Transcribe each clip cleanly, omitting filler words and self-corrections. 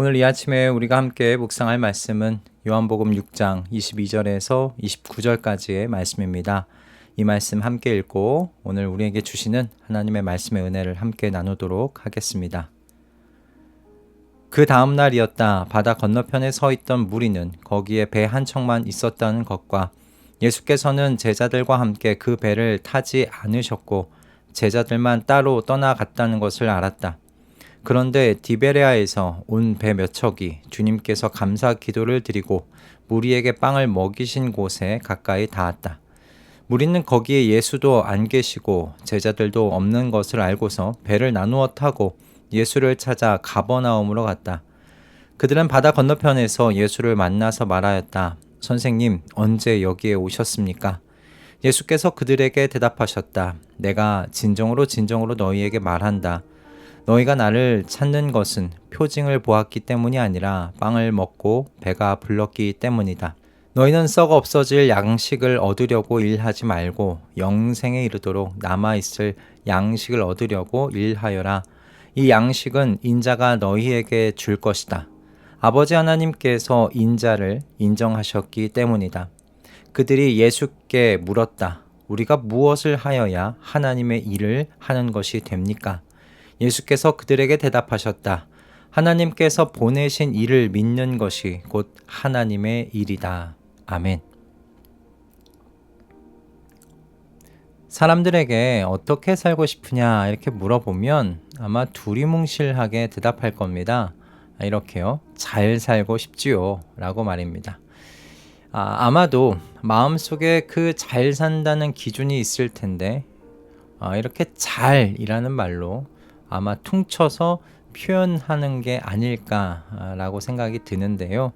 오늘 이 아침에 우리가 함께 묵상할 말씀은 요한복음 6장 22절에서 29절까지의 말씀입니다. 이 말씀 함께 읽고 오늘 우리에게 주시는 하나님의 말씀의 은혜를 함께 나누도록 하겠습니다. 그 다음 날이었다. 바다 건너편에 서 있던 무리는 거기에 배 한 척만 있었다는 것과 예수께서는 제자들과 함께 그 배를 타지 않으셨고 제자들만 따로 떠나갔다는 것을 알았다. 그런데 디베레아에서 온 배 몇 척이 주님께서 감사 기도를 드리고 무리에게 빵을 먹이신 곳에 가까이 닿았다. 무리는 거기에 예수도 안 계시고 제자들도 없는 것을 알고서 배를 나누어 타고 예수를 찾아 가버나움으로 갔다. 그들은 바다 건너편에서 예수를 만나서 말하였다. 선생님, 언제 여기에 오셨습니까? 예수께서 그들에게 대답하셨다. 내가 진정으로 너희에게 말한다. 너희가 나를 찾는 것은 표징을 보았기 때문이 아니라 빵을 먹고 배가 불렀기 때문이다. 너희는 썩어 없어질 양식을 얻으려고 일하지 말고 영생에 이르도록 남아있을 양식을 얻으려고 일하여라. 이 양식은 인자가 너희에게 줄 것이다. 아버지 하나님께서 인자를 인정하셨기 때문이다. 그들이 예수께 물었다. 우리가 무엇을 하여야 하나님의 일을 하는 것이 됩니까? 예수께서 그들에게 대답하셨다. 하나님께서 보내신 이를 믿는 것이 곧 하나님의 일이다. 아멘. 사람들에게 어떻게 살고 싶으냐 이렇게 물어보면 아마 두리뭉실하게 대답할 겁니다. 이렇게요. 잘 살고 싶지요 라고 말입니다. 아마도 마음속에 그 잘 산다는 기준이 있을 텐데 이렇게 잘이라는 말로 아마 퉁쳐서 표현하는 게 아닐까라고 생각이 드는데요.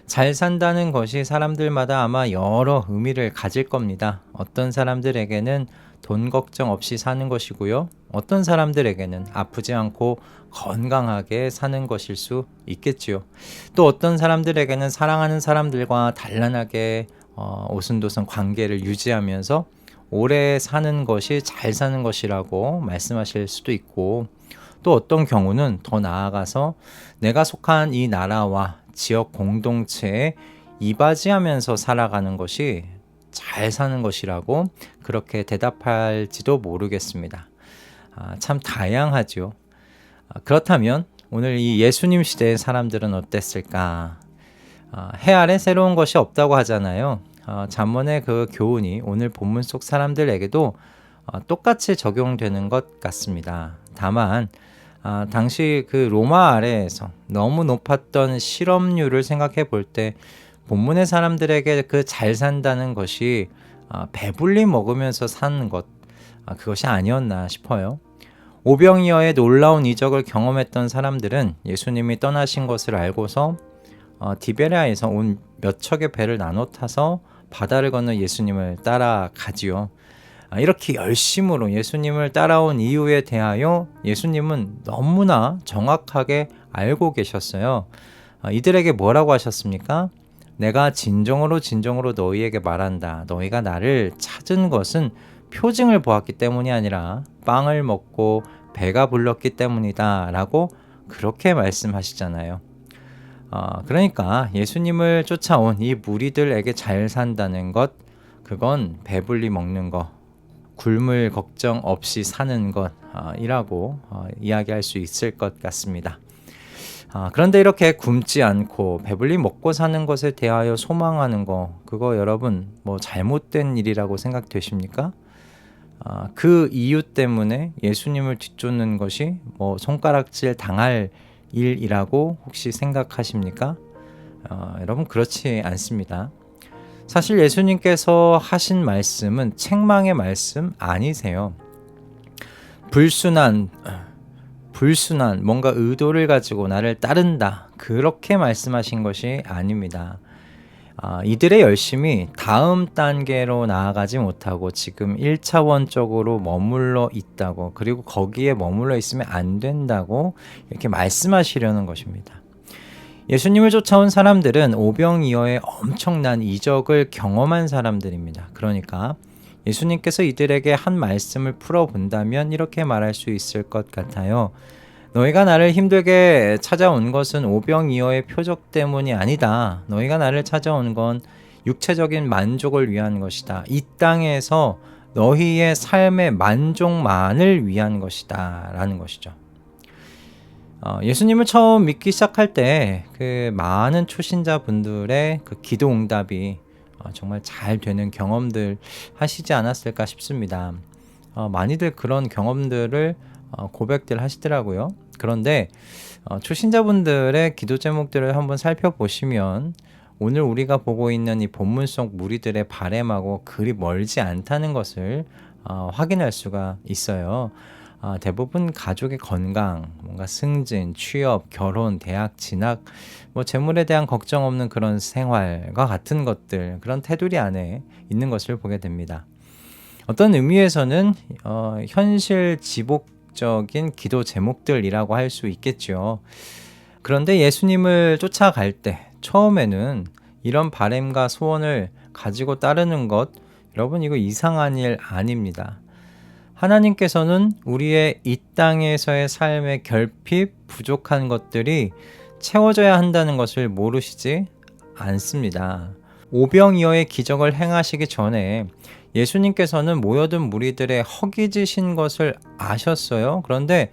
잘 산다는 것이 사람들마다 아마 여러 의미를 가질 겁니다. 어떤 사람들에게는 돈 걱정 없이 사는 것이고요. 어떤 사람들에게는 아프지 않고 건강하게 사는 것일 수 있겠지요. 또 어떤 사람들에게는 사랑하는 사람들과 단란하게 오순도순 관계를 유지하면서 오래 사는 것이 잘 사는 것이라고 말씀하실 수도 있고, 또 어떤 경우는 더 나아가서 내가 속한 이 나라와 지역 공동체에 이바지하면서 살아가는 것이 잘 사는 것이라고 그렇게 대답할지도 모르겠습니다. 참 다양하죠. 그렇다면 오늘 이 예수님 시대의 사람들은 어땠을까? 해 아래 새로운 것이 없다고 하잖아요. 잠언의 그 교훈이 오늘 본문 속 사람들에게도 똑같이 적용되는 것 같습니다. 다만 당시 그 로마 아래에서 너무 높았던 실업률을 생각해 볼 때 본문의 사람들에게 그 잘 산다는 것이 배불리 먹으면서 사는 것, 그것이 아니었나 싶어요. 오병이어의 놀라운 이적을 경험했던 사람들은 예수님이 떠나신 것을 알고서 디베레아에서 온 몇 척의 배를 나눠 타서 바다를 건너 예수님을 따라가지요. 이렇게 열심으로 예수님을 따라온 이유에 대하여 예수님은 너무나 정확하게 알고 계셨어요. 이들에게 뭐라고 하셨습니까? 내가 진정으로 너희에게 말한다. 너희가 나를 찾은 것은 표징을 보았기 때문이 아니라 빵을 먹고 배가 불렀기 때문이다 라고 그렇게 말씀하시잖아요. 그러니까 예수님을 쫓아온 이 무리들에게 잘 산다는 것, 그건 배불리 먹는 것, 굶을 걱정 없이 사는 것이라고 이야기할 수 있을 것 같습니다. 그런데 이렇게 굶지 않고 배불리 먹고 사는 것에 대하여 소망하는 거, 그거 여러분 뭐 잘못된 일이라고 생각되십니까? 그 이유 때문에 예수님을 뒤쫓는 것이 뭐 손가락질 당할 일이라고 혹시 생각하십니까? 여러분 그렇지 않습니다. 사실 예수님께서 하신 말씀은 책망의 말씀 아니세요. 불순한 뭔가 의도를 가지고 나를 따른다 그렇게 말씀하신 것이 아닙니다. 이들의 열심이 다음 단계로 나아가지 못하고 지금 1차원적으로 머물러 있다고, 그리고 거기에 머물러 있으면 안 된다고 이렇게 말씀하시려는 것입니다. 예수님을 쫓아온 사람들은 오병이어의 엄청난 이적을 경험한 사람들입니다. 그러니까 예수님께서 이들에게 한 말씀을 풀어본다면 이렇게 말할 수 있을 것 같아요. 너희가 나를 힘들게 찾아온 것은 오병이어의 표적 때문이 아니다. 너희가 나를 찾아온 건 육체적인 만족을 위한 것이다. 이 땅에서 너희의 삶의 만족만을 위한 것이다. 라는 것이죠. 예수님을 처음 믿기 시작할 때 그 많은 초신자분들의 그 기도 응답이 정말 잘 되는 경험들 하시지 않았을까 싶습니다. 많이들 그런 경험들을 고백들 하시더라고요. 그런데 초신자분들의 기도 제목들을 한번 살펴보시면 오늘 우리가 보고 있는 이 본문 속 무리들의 바램하고 그리 멀지 않다는 것을 확인할 수가 있어요. 대부분 가족의 건강, 뭔가 승진, 취업, 결혼, 대학 진학, 재물에 대한 걱정 없는 그런 생활과 같은 것들, 그런 테두리 안에 있는 것을 보게 됩니다. 어떤 의미에서는 현실 지복적인 기도 제목들이라고 할 수 있겠죠. 그런데 예수님을 쫓아갈 때 처음에는 이런 바램과 소원을 가지고 따르는 것, 여러분 이거 이상한 일 아닙니다. 하나님께서는 우리의 이 땅에서의 삶의 결핍, 부족한 것들이 채워져야 한다는 것을 모르시지 않습니다. 오병이어의 기적을 행하시기 전에 예수님께서는 모여든 무리들의 허기지신 것을 아셨어요. 그런데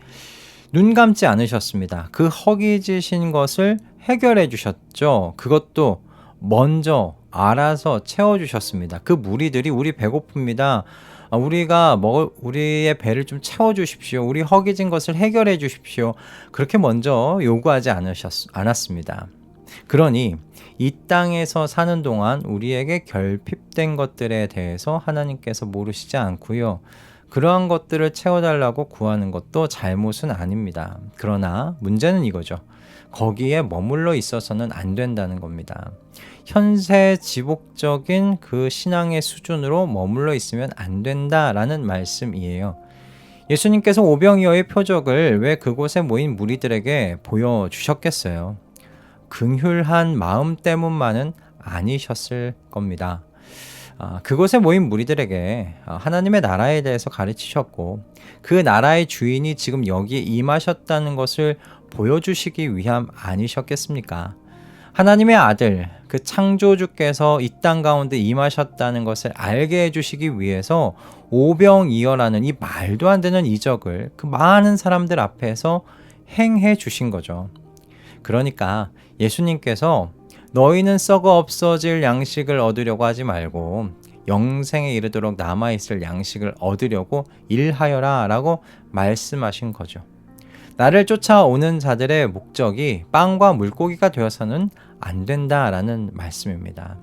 눈 감지 않으셨습니다. 그 허기지신 것을 해결해 주셨죠. 그것도 먼저 알아서 채워주셨습니다. 그 무리들이 우리 배고픕니다. 우리의 배를 좀 채워주십시오. 우리 허기진 것을 해결해 주십시오. 그렇게 먼저 요구하지 않았습니다. 그러니 이 땅에서 사는 동안 우리에게 결핍된 것들에 대해서 하나님께서 모르시지 않고요. 그러한 것들을 채워달라고 구하는 것도 잘못은 아닙니다. 그러나 문제는 이거죠. 거기에 머물러 있어서는 안 된다는 겁니다. 현세 지복적인 그 신앙의 수준으로 머물러 있으면 안 된다라는 말씀이에요. 예수님께서 오병이어의 표적을 왜 그곳에 모인 무리들에게 보여주셨겠어요? 긍휼한 마음 때문만은 아니셨을 겁니다. 그곳에 모인 무리들에게 하나님의 나라에 대해서 가르치셨고 그 나라의 주인이 지금 여기에 임하셨다는 것을 보여주시기 위함 아니셨겠습니까? 하나님의 아들, 그 창조주께서 이 땅 가운데 임하셨다는 것을 알게 해주시기 위해서 오병이어라는 이 말도 안 되는 이적을 그 많은 사람들 앞에서 행해 주신 거죠. 그러니까 예수님께서 너희는 썩어 없어질 양식을 얻으려고 하지 말고 영생에 이르도록 남아있을 양식을 얻으려고 일하여라 라고 말씀하신 거죠. 나를 쫓아오는 자들의 목적이 빵과 물고기가 되어서는 안 된다라는 말씀입니다.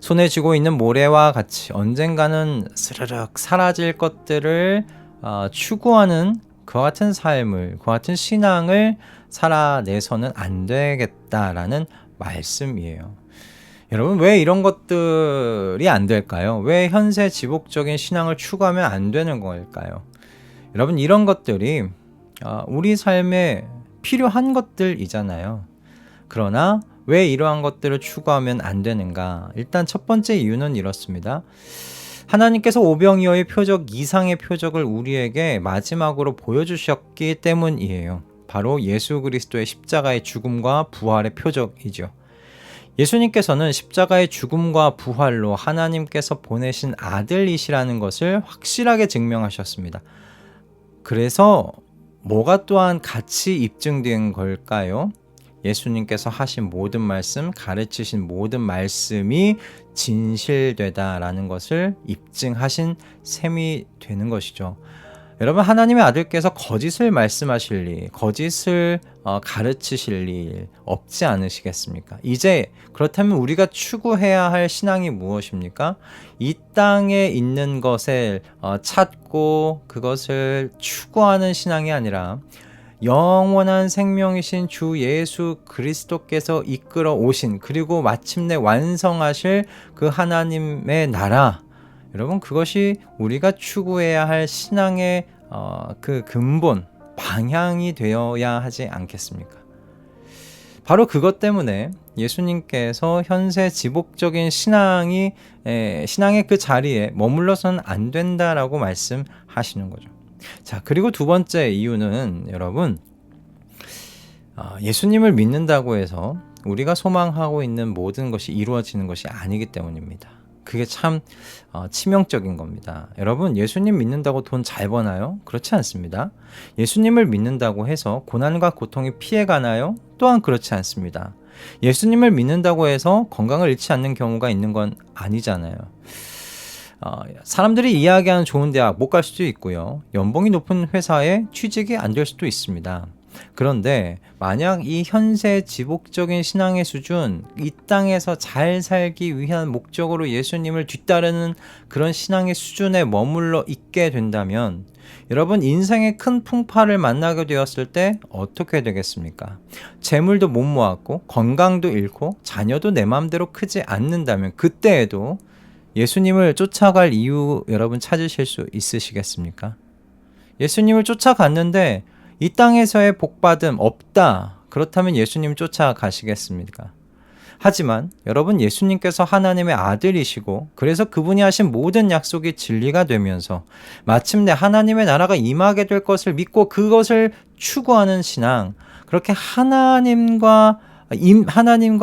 손에 쥐고 있는 모래와 같이 언젠가는 스르륵 사라질 것들을 추구하는 그와 같은 삶을, 그와 같은 신앙을 살아내서는 안 되겠다라는 말씀이에요. 여러분, 왜 이런 것들이 안 될까요? 왜 현세 지복적인 신앙을 추구하면 안 되는 걸까요? 여러분, 이런 것들이 우리 삶에 필요한 것들이잖아요. 그러나 왜 이러한 것들을 추구하면 안 되는가? 일단 첫 번째 이유는 이렇습니다. 하나님께서 오병이어의 표적 이상의 표적을 우리에게 마지막으로 보여주셨기 때문이에요. 바로 예수 그리스도의 십자가의 죽음과 부활의 표적이죠. 예수님께서는 십자가의 죽음과 부활로 하나님께서 보내신 아들이시라는 것을 확실하게 증명하셨습니다. 그래서 뭐가 또한 같이 입증된 걸까요? 예수님께서 하신 모든 말씀, 가르치신 모든 말씀이 진실되다라는 것을 입증하신 셈이 되는 것이죠. 여러분, 하나님의 아들께서 거짓을 말씀하실 일, 거짓을 가르치실 일 없지 않으시겠습니까? 이제 그렇다면 우리가 추구해야 할 신앙이 무엇입니까? 이 땅에 있는 것을 찾고 그것을 추구하는 신앙이 아니라 영원한 생명이신 주 예수 그리스도께서 이끌어 오신 그리고 마침내 완성하실 그 하나님의 나라, 여러분, 그것이 우리가 추구해야 할 신앙의 그 근본, 방향이 되어야 하지 않겠습니까? 바로 그것 때문에 예수님께서 현세 지복적인 신앙의 그 자리에 머물러서는 안 된다라고 말씀하시는 거죠. 자, 그리고 두 번째 이유는 여러분, 예수님을 믿는다고 해서 우리가 소망하고 있는 모든 것이 이루어지는 것이 아니기 때문입니다. 그게 참 치명적인 겁니다. 여러분, 예수님 믿는다고 돈 잘 버나요? 그렇지 않습니다. 예수님을 믿는다고 해서 고난과 고통이 피해가나요? 또한 그렇지 않습니다. 예수님을 믿는다고 해서 건강을 잃지 않는 경우가 있는 건 아니잖아요. 사람들이 이야기하는 좋은 대학 못 갈 수도 있고요. 연봉이 높은 회사에 취직이 안 될 수도 있습니다. 그런데 만약 이 현세 지복적인 신앙의 수준, 이 땅에서 잘 살기 위한 목적으로 예수님을 뒤따르는 그런 신앙의 수준에 머물러 있게 된다면 여러분, 인생의 큰 풍파를 만나게 되었을 때 어떻게 되겠습니까? 재물도 못 모았고 건강도 잃고 자녀도 내 마음대로 크지 않는다면 그때에도 예수님을 쫓아갈 이유 여러분 찾으실 수 있으시겠습니까? 예수님을 쫓아갔는데 이 땅에서의 복받음 없다. 그렇다면 예수님 쫓아가시겠습니까? 하지만 여러분, 예수님께서 하나님의 아들이시고 그래서 그분이 하신 모든 약속이 진리가 되면서 마침내 하나님의 나라가 임하게 될 것을 믿고 그것을 추구하는 신앙, 그렇게 하나님과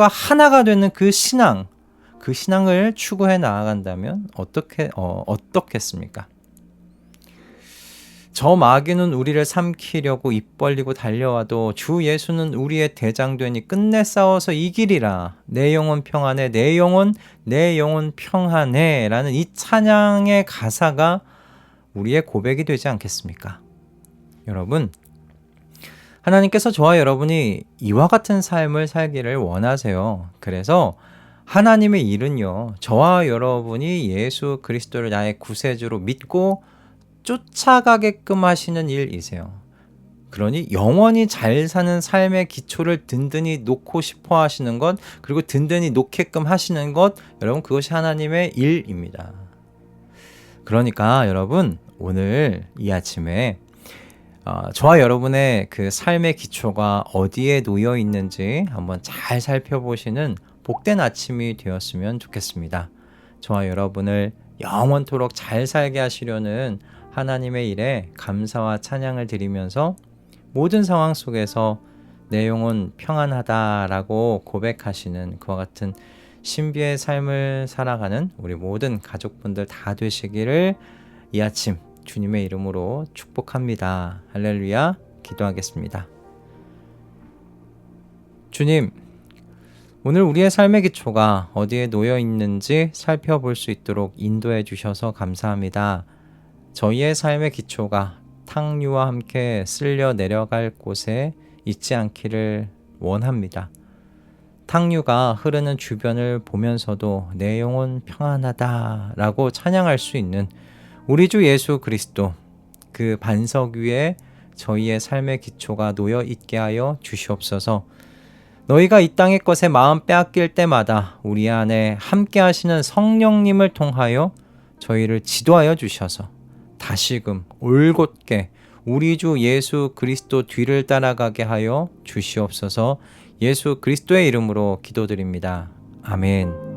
하나가 되는 그 신앙을 추구해 나아간다면 어떻겠습니까? 저 마귀는 우리를 삼키려고 입 벌리고 달려와도 주 예수는 우리의 대장되니 끝내 싸워서 이기리라. 내 영혼 평안해, 내 영혼 평안해 라는 이 찬양의 가사가 우리의 고백이 되지 않겠습니까? 여러분, 하나님께서 저와 여러분이 이와 같은 삶을 살기를 원하세요. 그래서 하나님의 일은요, 저와 여러분이 예수 그리스도를 나의 구세주로 믿고 쫓아가게끔 하시는 일이세요. 그러니 영원히 잘 사는 삶의 기초를 든든히 놓고 싶어 하시는 것, 그리고 든든히 놓게끔 하시는 것, 여러분, 그것이 하나님의 일입니다. 그러니까 여러분, 오늘 이 아침에 저와 여러분의 그 삶의 기초가 어디에 놓여 있는지 한번 잘 살펴보시는 복된 아침이 되었으면 좋겠습니다. 저와 여러분을 영원토록 잘 살게 하시려는 하나님의 일에 감사와 찬양을 드리면서 모든 상황 속에서 내 영혼 평안하다라고 고백하시는 그와 같은 신비의 삶을 살아가는 우리 모든 가족분들 다 되시기를 이 아침 주님의 이름으로 축복합니다. 할렐루야. 기도하겠습니다. 주님, 오늘 우리의 삶의 기초가 어디에 놓여 있는지 살펴볼 수 있도록 인도해 주셔서 감사합니다. 저희의 삶의 기초가 탕류와 함께 쓸려 내려갈 곳에 있지 않기를 원합니다. 탕류가 흐르는 주변을 보면서도 내 영혼 평안하다 라고 찬양할 수 있는 우리 주 예수 그리스도, 그 반석 위에 저희의 삶의 기초가 놓여 있게 하여 주시옵소서. 너희가 이 땅의 것에 마음 빼앗길 때마다 우리 안에 함께 하시는 성령님을 통하여 저희를 지도하여 주셔서 다시금 올곧게 우리 주 예수 그리스도 뒤를 따라가게 하여 주시옵소서. 예수 그리스도의 이름으로 기도드립니다. 아멘.